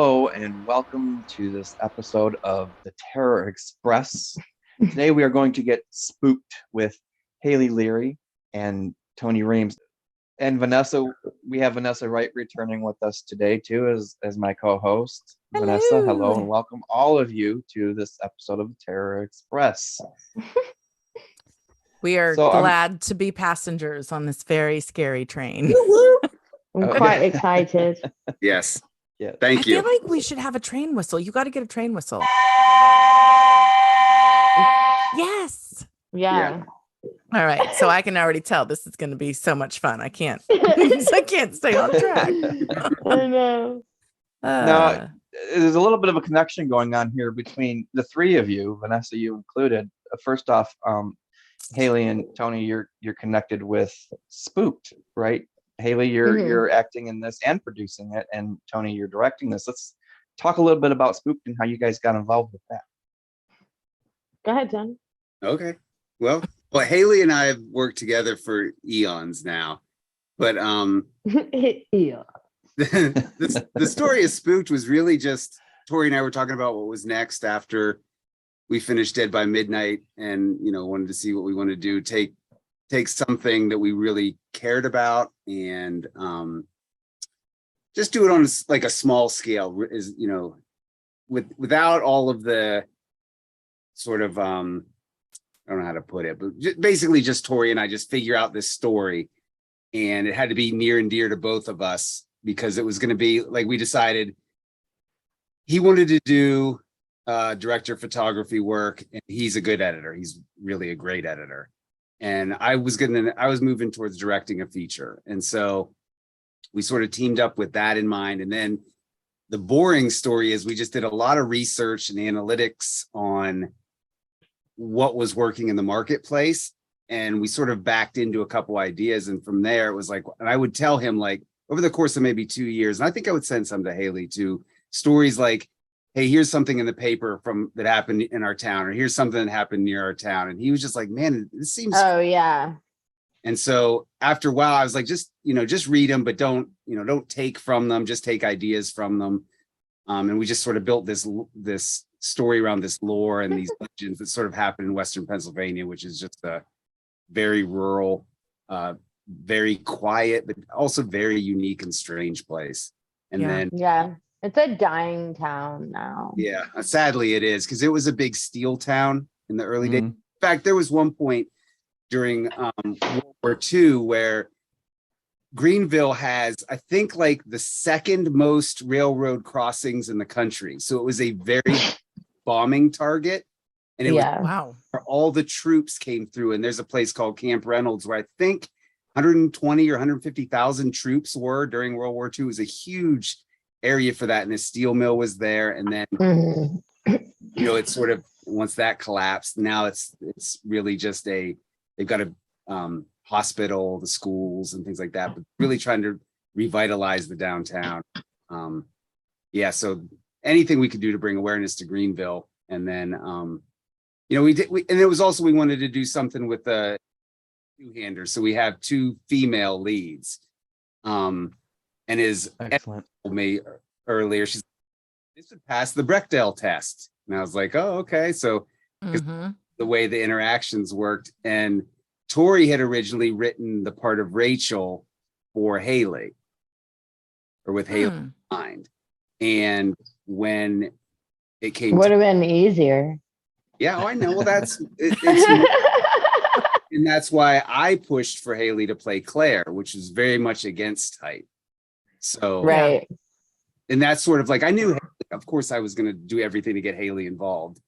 Hello and welcome to this episode of the Terror Express. Today we are going to get spooked with Haley Leary and Tony Reames. And Vanessa, we have Vanessa Wright returning with us today too as my co-host. Hello. Vanessa, hello and welcome all of you to this episode of the Terror Express. We are glad to be passengers on this very scary train. I'm quite excited. Yes. Yeah. Thank you. I feel like we should have a train whistle. You got to get a train whistle. Yes. Yeah. All right. So I can already tell this is going to be so much fun. I can't stay on track. I know. Now, there's a little bit of a connection going on here between the three of you, Vanessa, you included. First off, Haley and Tony, you're connected with SpookT, right? Haley, you're acting in this and producing it, and Tony, you're directing this. Let's talk a little bit about SpookT and how you guys got involved with that. Go ahead, Tony. Okay. Well, Haley and I have worked together for eons now, but Yeah. the story of SpookT was really just Tori and I were talking about what was next after we finished Dead by Midnight, and wanted to see what we want to do. Take something that we really cared about and just do it on like a small scale, is without all of the sort of I don't know how to put it, but basically just Tori and I just figure out this story, and it had to be near and dear to both of us because it was going to be like, we decided he wanted to do director of photography work, and he's a good editor. He's really a great editor. And I was moving towards directing a feature. And so we sort of teamed up with that in mind. And then the boring story is we just did a lot of research and analytics on what was working in the marketplace. And we sort of backed into a couple ideas. And from there it was like, and I would tell him, like, over the course of maybe 2 years, and I think I would send some to Haley too, stories like, hey, here's something in the paper that happened in our town, or here's something that happened near our town. And he was just like, man, this seems. Oh yeah. And so after a while, I was like, just read them, but don't take from them, just take ideas from them. And we just sort of built this story around this lore and these legends that sort of happen in Western Pennsylvania, which is just a very rural, very quiet, but also very unique and strange place. And then it's a dying town now. Yeah, sadly it is, because it was a big steel town in the early days. In fact, there was one point during World War II where Greenville has, I think, like the second most railroad crossings in the country. So it was a very bombing target. And it was Wow. where all the troops came through. And there's a place called Camp Reynolds where I think 120 or 150,000 troops were during World War II. It was a huge area for that, and the steel mill was there. And then it's sort of, once that collapsed, now it's really just they've got a hospital, the schools and things like that, but really trying to revitalize the downtown. So anything we could do to bring awareness to Greenville. And then and it was also, we wanted to do something with the two-hander, so we have two female leads. And is excellent. Told me earlier, she's like, this would pass the Bechdel test. And I was like, oh, okay. So the way the interactions worked, and Tori had originally written the part of Rachel for Haley, or with Haley in mind. And when it came, would have been easier. Yeah, I know. Well, that's and that's why I pushed for Haley to play Claire, which is very much against type. So right. And that's sort of like, I knew, of course, I was going to do everything to get Haley involved,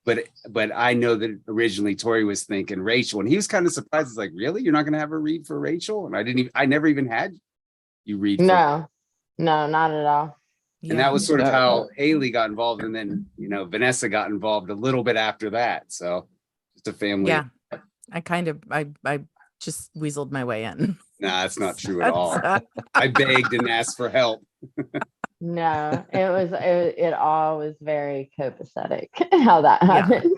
but I know that originally Tori was thinking Rachel, and he was kind of surprised. He's like, really, you're not going to have her read for Rachel? And I never even had you read. No, not at all. And that was sort of how Haley got involved, and then Vanessa got involved a little bit after that. So just a family. Yeah, I just weaseled my way in. Nah, that's not true at all. I begged and asked for help. No, it all was very copacetic how that happened.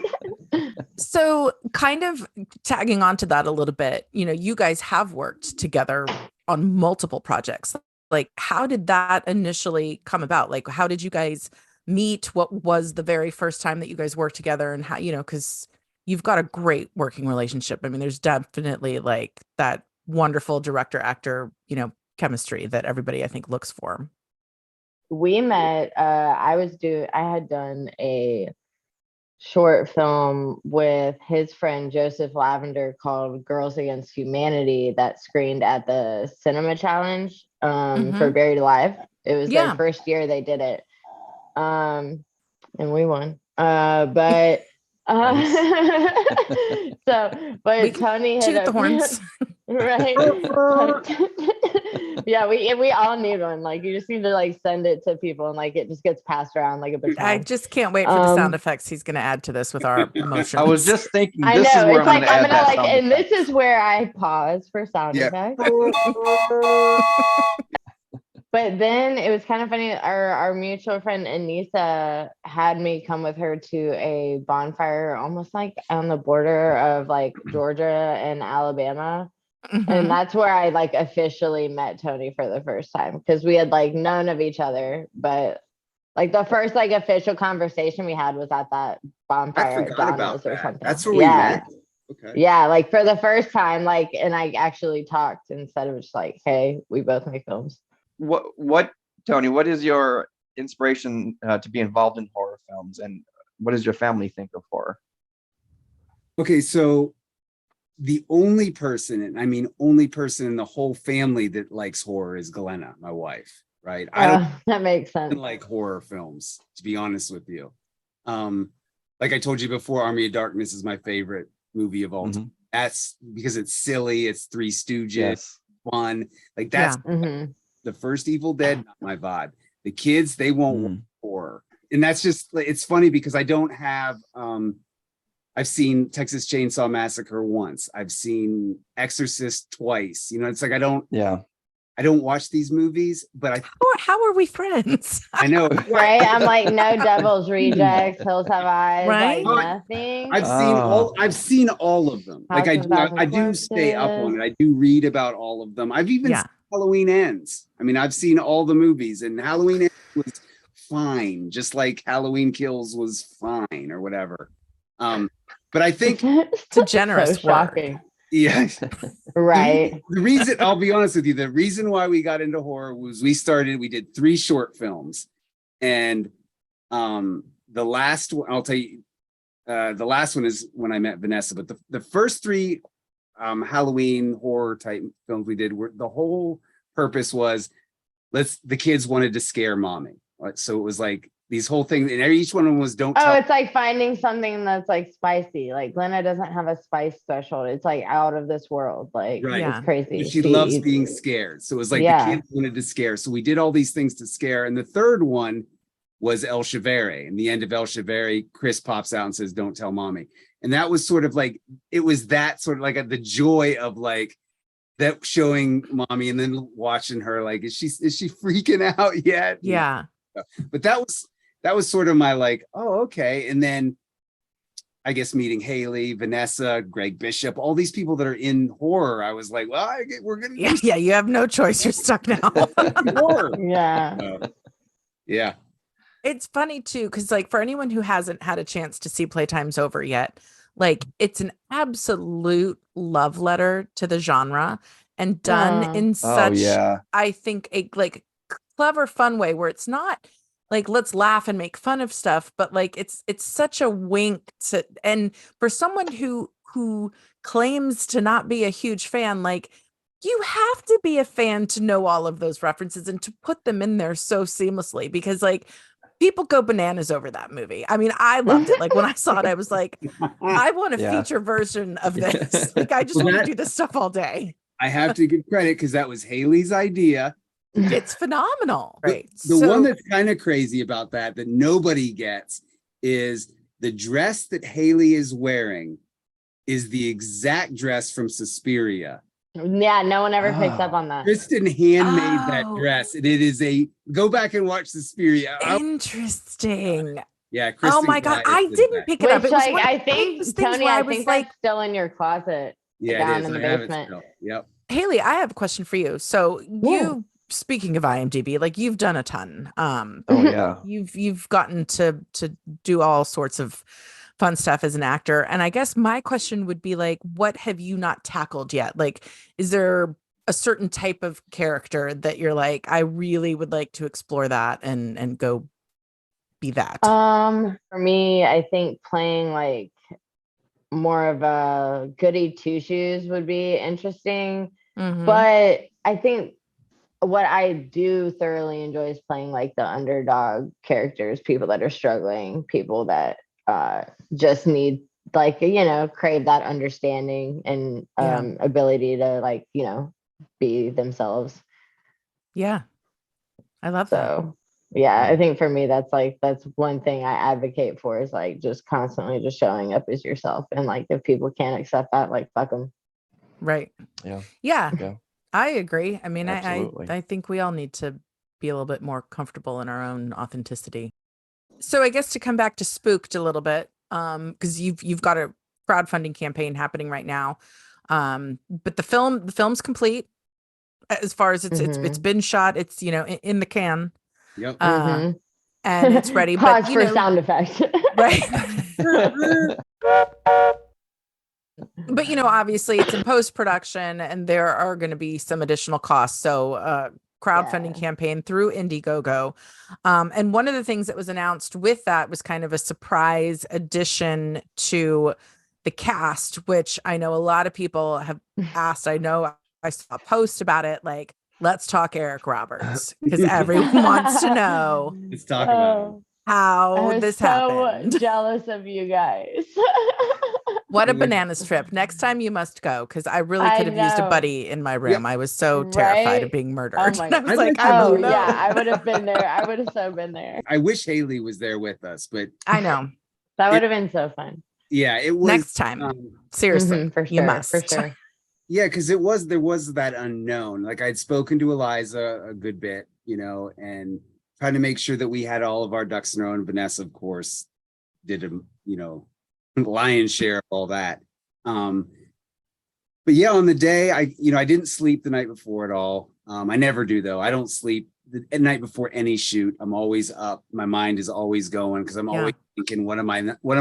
So kind of tagging on to that a little bit, you guys have worked together on multiple projects. like, how did that initially come about? Like, how did you guys meet? What was the very first time that you guys worked together, and how, because you've got a great working relationship. I mean, there's definitely like that wonderful director actor, chemistry that everybody I think looks for. We met, I had done a short film with his friend Joseph Lavender called Girls Against Humanity that screened at the Cinema Challenge for Buried Alive. It was their first year they did it. And we won. But Tony hit toot the horns. Right. Yeah, we all need one. Like, you just need to like send it to people, and like it just gets passed around like a baton. I just can't wait for the sound effects he's going to add to this with our emotions. I was just thinking. I This know. is where It's like I'm gonna like, and effect. this is where I pause for sound effects. But then it was kind of funny. Our mutual friend Anissa had me come with her to a bonfire, almost like on the border of like Georgia and Alabama. And that's where I like officially met Tony for the first time, because we had like known of each other, but like the first like official conversation we had was at that bonfire at Donna's or something. That's where we met. Okay. Yeah, like for the first time, like, and I actually talked instead of just like, hey, we both make films. What Tony, what is your inspiration to be involved in horror films, and what does your family think of horror? Okay, so the only person in the whole family that likes horror is Glenna, my wife, right? I don't that makes sense. like horror films, to be honest with you. Like I told you before, Army of Darkness is my favorite movie of all time. That's because it's silly, it's Three Stooges, fun. Like that's the first Evil Dead, not my vibe. The kids, they won't watch horror. And that's just, it's funny because I don't have, I've seen Texas Chainsaw Massacre once. I've seen Exorcist twice. It's like, I don't watch these movies, but how are we friends? I know. Right? I'm like, no Devil's Rejects, Hills Have Eyes, right? Like nothing. I've seen all of them. House Like I do stay up on it. I do read about all of them. I've even seen Halloween Ends. I mean, I've seen all the movies, and Halloween Ends was fine, just like Halloween Kills was fine or whatever. But I think it's a generous shocking. Yeah. Right. The reason, I'll be honest with you, the reason why we got into horror was we did 3 short films, and the last one, I'll tell you, the last one is when I met Vanessa, but the first 3 Halloween horror type films we did were, the whole purpose was the kids wanted to scare mommy. So it was like these whole things, and each one of them was don't tell. It's like finding something that's like spicy. Like Glenna doesn't have a spice threshold. It's like out of this world. Like it's crazy. She loves being scared. So it was like the kids wanted to scare. So we did all these things to scare. And the third one was El Chivere. And the end of El Chivere, Chris pops out and says, "Don't tell mommy." And that was sort of like, it was that sort of like the joy of like that, showing mommy and then watching her like, is she freaking out yet? Yeah. But that was sort of my like, oh, okay. And then I guess meeting Haley, Vanessa, Greg Bishop, all these people that are in horror, I was like, well, we're going to. Yeah, you have no choice. You're stuck now. Horror. Yeah. Yeah. It's funny too, because like for anyone who hasn't had a chance to see Playtime's Over yet, like it's an absolute love letter to the genre, and done in such, I think, a like clever, fun way where it's not like let's laugh and make fun of stuff, but like it's such a wink to, and for someone who claims to not be a huge fan, like you have to be a fan to know all of those references and to put them in there so seamlessly, because like people go bananas over that movie. I mean, I loved it. Like when I saw it, I was like, I want a feature version of this. Like I just want to do this stuff all day. I have to give credit because that was Haley's idea. It's phenomenal. Right. The one that's kind of crazy about that nobody gets is the dress that Haley is wearing is the exact dress from Suspiria. Yeah, no one ever picks up on that. Kristen handmade that dress, and it is go back and watch Suspiria. Interesting. Yeah, Kristen. Oh my God, I didn't pick it up. It was like, I think, Tony, I think that's still in your closet. Yeah, down it is. in the I have basement. it still. Yep. Haley, I have a question for you. So speaking of IMDb, like you've done a ton. Oh yeah. You've gotten to do all sorts of fun stuff as an actor. And I guess my question would be like, what have you not tackled yet? Like, is there a certain type of character that you're like, I really would like to explore that and go be that? For me, I think playing like more of a goody two shoes would be interesting. Mhm. But I think what I do thoroughly enjoy is playing like the underdog characters, people that are struggling, people that just need like, crave that understanding and ability to like, be themselves. Yeah. I love that. So yeah, I think for me that's one thing I advocate for is like just constantly just showing up as yourself. And like if people can't accept that, like fuck them. Right. Yeah. Yeah. I agree. I mean, Absolutely. I think we all need to be a little bit more comfortable in our own authenticity. So I guess to come back to SpookT a little bit, because you've got a crowdfunding campaign happening right now. But the film's complete as far as it's been shot. It's in the can. Yep. And it's ready. Pause but for sound effects. right. But obviously it's in post-production and there are going to be some additional costs. So crowdfunding campaign through Indiegogo. And one of the things that was announced with that was kind of a surprise addition to the cast, which I know a lot of people have asked. I know I saw a post about it, like, let's talk Eric Roberts, because everyone wants to know Let's talk about it. how this happened. Jealous of you guys. What a bananas trip. Next time you must go, because I really could have used a buddy in my room. I was so terrified of being murdered. Oh my I was I'd like, like I to don't know. know. Yeah, I would have been there. I would have so been there. I wish Haley was there with us, but I know. That would have been so fun. yeah, it was Next time. Seriously, for sure, you must. for sure. Yeah, because there was that unknown. Like I'd spoken to Eliza a good bit, and trying to make sure that we had all of our ducks in a row. And Vanessa, of course, did a lion's share of all that. But yeah, on the day I didn't sleep the night before at all. I never do though. I don't sleep the night before any shoot. I'm always up. My mind is always going because I'm always thinking, what am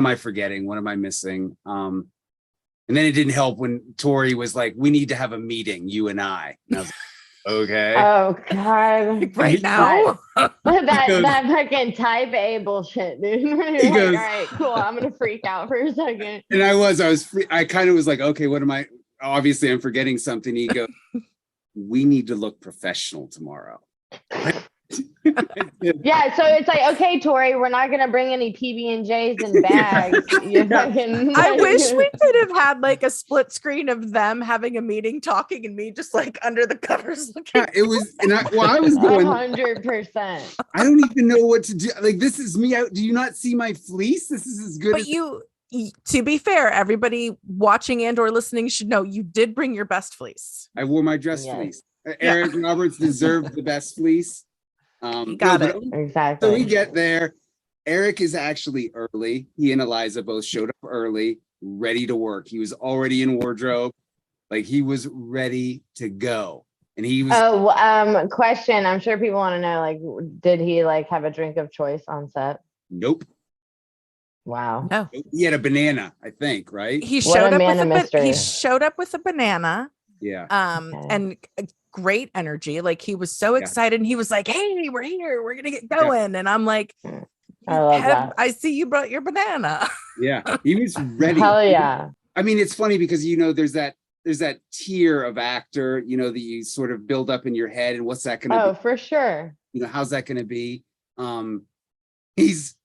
I forgetting? What am I missing? And then it didn't help when Tori was like, we need to have a meeting, you and I. And I was like, okay. Oh God. Right now? that fucking type A bullshit, dude. You're like, goes, all right, cool. I'm gonna freak out for a second. And I kind of was like, okay, what am I? Obviously, I'm forgetting something. He goes, we need to look professional tomorrow. Yeah, so it's like, okay, Tori, we're not gonna bring any PB&Js and bags. I wish we could have had like a split screen of them having a meeting, talking, and me just like under the covers looking. Yeah, it was, and I was going 100%. I don't even know what to do. Like, this is me out. Do you not see my fleece? This is as good But as to be fair, everybody watching and or listening should know you did bring your best fleece. I wore my dress fleece. Eric Roberts deserved the best fleece. Got it. Exactly. So we get there. Eric is actually early. He and Eliza both showed up early, ready to work. He was already in wardrobe. Like he was ready to go. And he was question. I'm sure people want to know, like, did he like have a drink of choice on set? Nope. Wow. No. He had a banana, I think, right? He showed up with a banana. Yeah. And great energy. Like he was so excited and he was like, hey, we're here. We're gonna get going. And I'm like, I love that. I see you brought your banana. Yeah, he was ready. Hell yeah. I mean, it's funny because there's that tier of actor, that you sort of build up in your head, and what's that gonna be? Oh, for sure. How's that gonna be? He's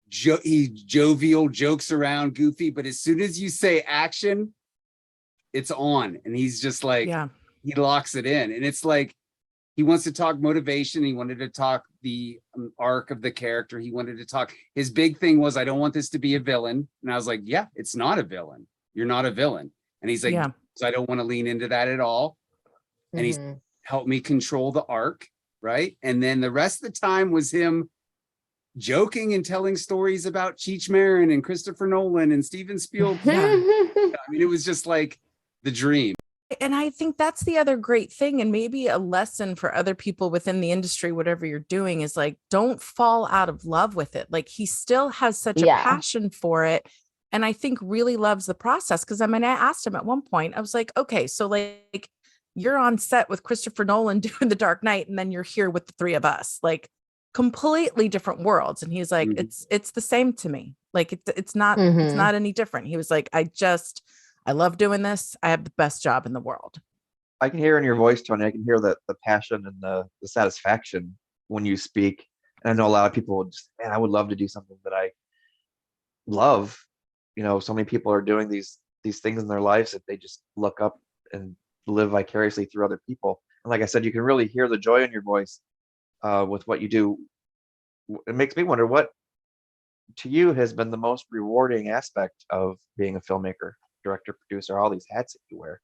jovial, jokes around, goofy, but as soon as you say action, it's on, and he's just like, he locks it in, and it's like he wants to talk motivation. He wanted to talk the arc of the character. He wanted to talk. His big thing was, I don't want this to be a villain, and I was like, yeah, it's not a villain. You're not a villain, and he's like, so I don't want to lean into that at all, and he's helped me control the arc, right? And then the rest of the time was him joking and telling stories about Cheech Marin and Christopher Nolan and Steven Spielberg. I mean, it was just like the dream. And I think that's the other great thing, and maybe a lesson for other people within the industry, whatever you're doing, is like, don't fall out of love with it. Like, he still has such a passion for it. And I think really loves the process. Cause I mean, I asked him at one point, I was like, okay, so like you're on set with Christopher Nolan doing The Dark Knight, and then you're here with the three of us, like completely different worlds. And he's like, it's the same to me. Like it's not any different. He was like, I love doing this. I have the best job in the world. I can hear in your voice, Tony. I can hear the passion and the satisfaction when you speak. And I know a lot of people would just, man, I would love to do something that I love. You know, so many people are doing these things in their lives that they just look up and live vicariously through other people. And like I said, you can really hear the joy in your voice with what you do. It makes me wonder what to you has been the most rewarding aspect of being a filmmaker, director, producer, all these hats that you wear.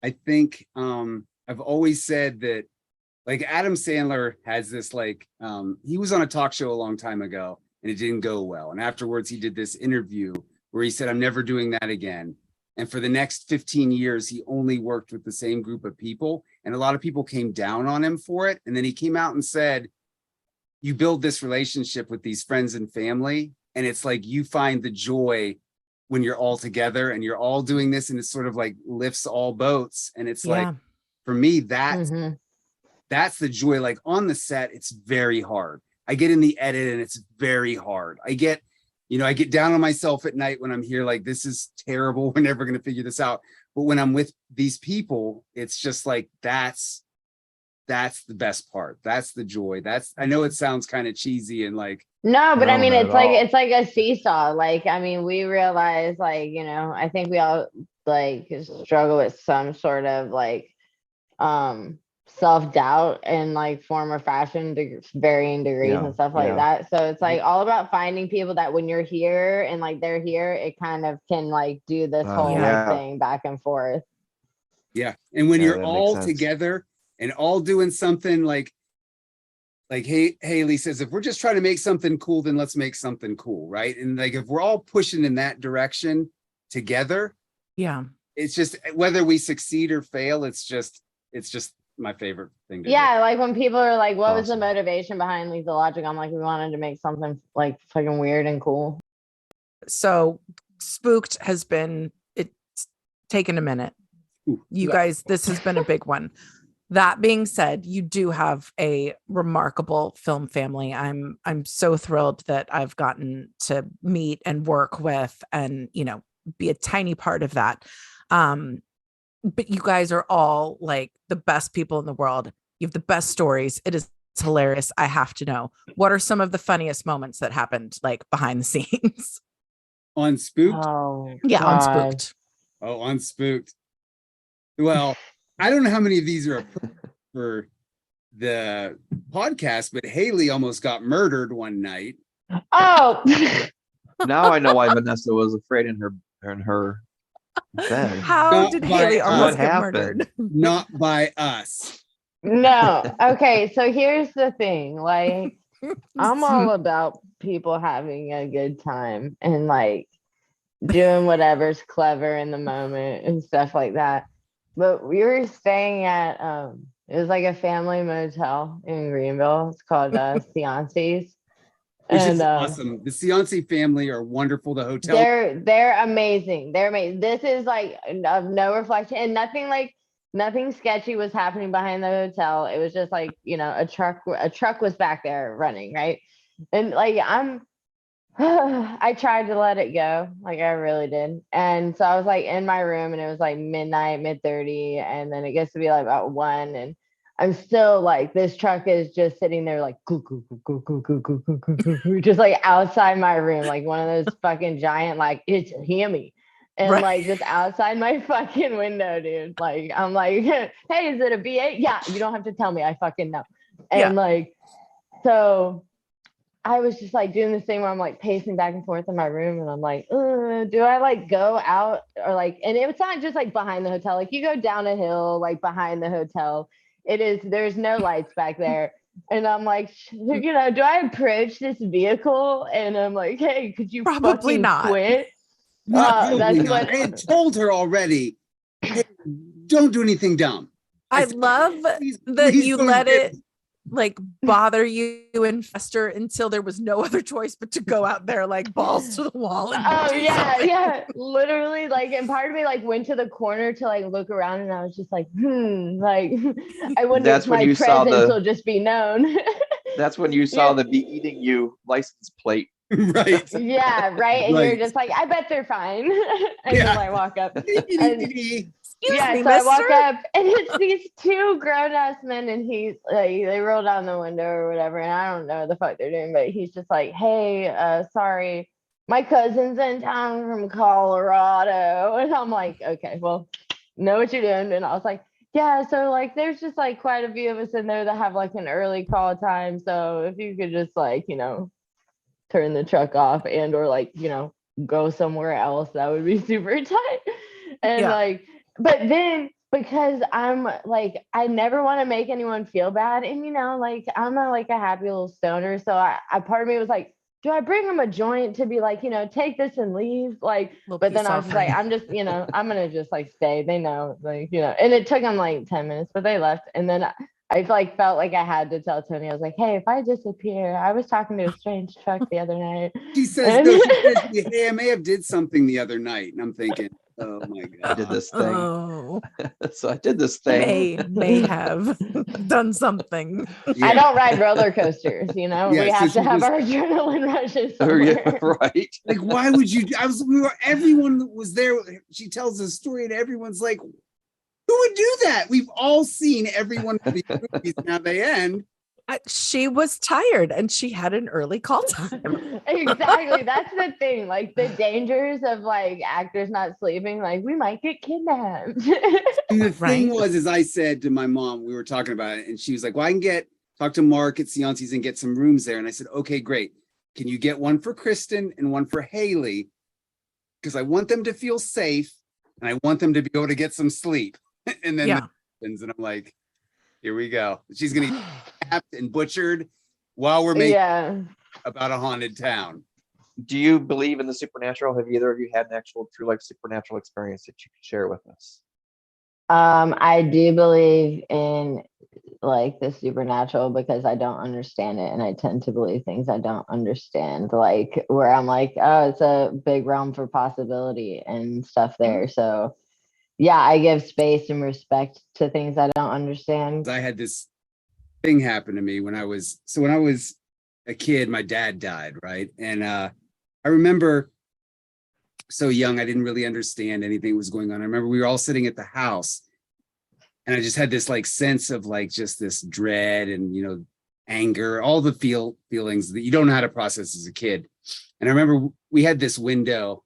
I think I've always said that, like, Adam Sandler has this, like, he was on a talk show a long time ago and it didn't go well. And afterwards he did this interview where he said, I'm never doing that again. And for the next 15 years, he only worked with the same group of people. And a lot of people came down on him for it. And then he came out and said, you build this relationship with these friends and family. And it's like, you find the joy when you're all together and you're all doing this, and it sort of like lifts all boats. And it's like, for me, that's the joy. Like, on the set, it's very hard. I get in the edit and it's very hard. I get down on myself at night when I'm here, like, this is terrible. We're never going to figure this out. But when I'm with these people, it's just like, that's the best part. That's the joy. I know it sounds kind of cheesy and like, no, but I mean, it's like a seesaw. Like, I mean, we realize, like, you know, I think we all like struggle with some sort of like self-doubt and like form or fashion to varying degrees and stuff like that. So it's like all about finding people that when you're here and like they're here, it kind of can like do this whole like thing back and forth. Yeah. And when you're all together and all doing something like Haley says, if we're just trying to make something cool, then let's make something cool, right? And like, if we're all pushing in that direction together, it's just, whether we succeed or fail, it's just my favorite thing to do. Like when people are like, what was the motivation behind Leave the Logic? I'm like, we wanted to make something like fucking weird and cool. So SpookT has been, it's taken a minute. You guys, this has been a big one. That being said, you do have a remarkable film family. I'm so thrilled that I've gotten to meet and work with and, you know, be a tiny part of that. But you guys are all like the best people in the world. You have the best stories. It's hilarious. I have to know, what are some of the funniest moments that happened like behind the scenes? On SpookT? Oh, yeah, on SpookT. Oh, on SpookT. Well, I don't know how many of these are for the podcast, but Haley almost got murdered one night. Oh, now I know why Vanessa was afraid in her bed. How did Haley almost get murdered? Not by us. No. Okay, so here's the thing. Like, I'm all about people having a good time and like doing whatever's clever in the moment and stuff like that. But we were staying at it was like a family motel in Greenville. It's called Seances. Which is awesome. The Cianci family are wonderful. The hotel. They're amazing. They're amazing. This is like of no reflection and nothing sketchy was happening behind the hotel. It was just like, you know, a truck was back there running, right? And like I tried to let it go. Like I really did. And so I was like in my room and it was like midnight, mid-30, and then it gets to be like about 1 and I'm still like, this truck is just sitting there like, just like outside my room, like one of those fucking giant, like, it's hammy. And like just outside my fucking window, dude. Like, I'm like, hey, is it a V8? Yeah, you don't have to tell me. I fucking know. And like, so I was just like doing this thing where I'm like pacing back and forth in my room and I'm like, do I like go out or like, and it's not just like behind the hotel. Like you go down a hill, like behind the hotel. There's no lights back there. And I'm like, you know, do I approach this vehicle? And I'm like, hey, could you probably not quit? That's what I had told her already. Hey, don't do anything dumb. I said, love please, that please you don't let get it like bother you and fester until there was no other choice but to go out there like balls to the wall and Oh do yeah, something. yeah. Literally, like, and part of me like went to the corner to like look around, and I was just like, like, I wonder That's if when my you saw presence the- will just be known. That's when you saw Yeah. the "Be Eating You" license plate. right. Yeah, right. And you're Right. just like, I bet they're fine. Yeah. Until I walk up. And Excuse yeah, me, so I mister. walk up and it's these two grown-ass men, and he's like, they roll down the window or whatever, and I don't know what the fuck they're doing, but he's just like, hey, sorry, my cousin's in town from Colorado. And I'm like, okay, well, know what you're doing. And I was like, yeah, so like there's just like quite a few of us in there that have like an early call time. So if you could just like, turn the truck off and or like, go somewhere else, that would be super tight. And Yeah. like, but then because I'm like, I never want to make anyone feel bad. And like I'm a happy little stoner. So I part of me was like, do I bring them a joint to be like, take this and leave? Like, Little but then peace I was just like, I'm just, I'm gonna just like stay. They know, like, and it took them like 10 minutes, but they left. And then I like felt like I had to tell Tony, I was like, hey, if I disappear, I was talking to a strange truck the other night. She says, no, she says, hey, I may have did something the other night. And I'm thinking, oh my I God. did this thing. Oh, So I did this thing. may have done something. I don't ride roller coasters, we so have to she have was- our adrenaline rushes Oh, yeah, somewhere. right. Like, why would you? Everyone that was there. She tells a story, and everyone's like, who would do that? We've all seen every one of these movies, and how they end. She was tired and she had an early call time. Exactly. That's the thing. Like the dangers of like actors not sleeping, like we might get kidnapped. And the thing Right. was, as I said to my mom, we were talking about it, and she was like, well, I can talk to Mark at Seances and get some rooms there. And I said, okay, great. Can you get one for Kristen and one for Haley? Because I want them to feel safe and I want them to be able to get some sleep. And then Yeah. that happens, and I'm like, here we go. She's gonna get tapped and butchered while we're making Yeah. about a haunted town. Do you believe in the supernatural? Have either of you had an actual true life supernatural experience that you could share with us? I do believe in like the supernatural because I don't understand it, and I tend to believe things I don't understand, like where I'm like, oh, it's a big realm for possibility and stuff there. So yeah, I give space and respect to things I don't understand. I had this thing happen to me when I was a kid. My dad died, right? And I remember so young, I didn't really understand anything that was going on. I remember we were all sitting at the house, and I just had this like sense of like just this dread and anger, all the feelings that you don't know how to process as a kid. And I remember we had this window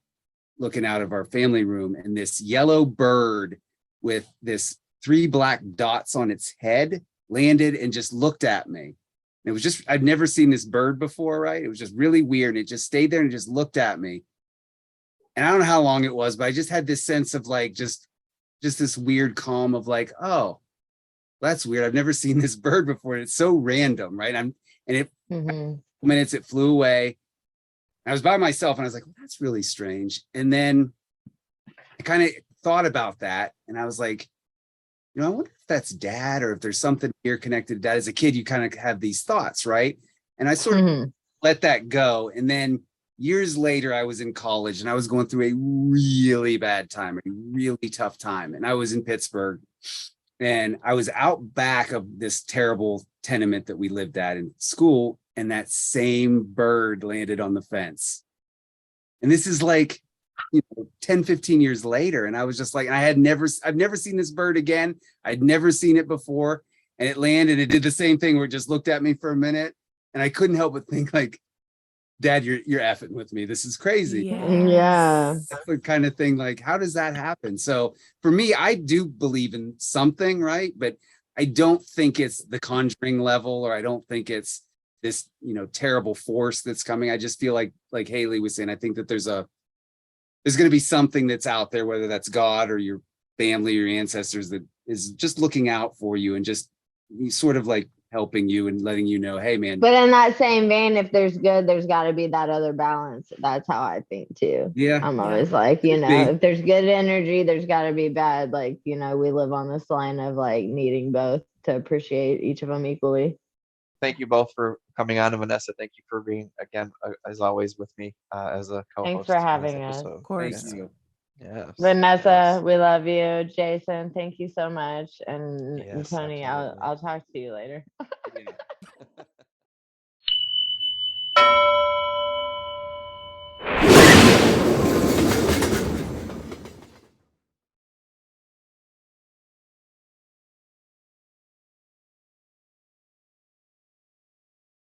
looking out of our family room, and this yellow bird with this 3 black dots on its head landed and just looked at me. And it was just, I'd never seen this bird before, right? It was just really weird. It just stayed there and just looked at me. And I don't know how long it was, but I just had this sense of like, just this weird calm of like, oh, that's weird. I've never seen this bird before. And it's so random, right? Minutes it flew away. I was by myself and I was like, well, that's really strange. And then I kind of thought about that. And I was like, I wonder if that's dad or if there's something here connected to dad. As a kid, you kind of have these thoughts, right? And I sort of let that go. And then years later, I was in college and I was going through a really bad time, a really tough time. And I was in Pittsburgh and I was out back of this terrible tenement that we lived at in school. And that same bird landed on the fence. And this is like, 10, 15 years later. And I was just like, I've never seen this bird again. I'd never seen it before. And it landed, it did the same thing where it just looked at me for a minute. And I couldn't help but think like, Dad, you're effing with me. This is crazy. Yeah. That's the kind of thing, like, how does that happen? So for me, I do believe in something, right? But I don't think it's the Conjuring level, or I don't think it's this, terrible force that's coming. I just feel like Haley was saying, I think that there's going to be something that's out there, whether that's God or your family or your ancestors, that is just looking out for you and just sort of like helping you and letting you know, hey man. But in that same vein, if there's good, there's got to be that other balance. That's how I think too. Yeah. I'm always like, you know, if there's good energy, there's got to be bad. Like, you know, we live on this line of like needing both to appreciate each of them equally. Thank you both for coming on, and Vanessa, thank you for being again, as always, with me as a co-host. Thanks for having on this us. episode. Of course. Thank you. Yes. Vanessa, we love you. Jason, thank you so much. And Yes, Tony, absolutely. I'll talk to you later. Yeah.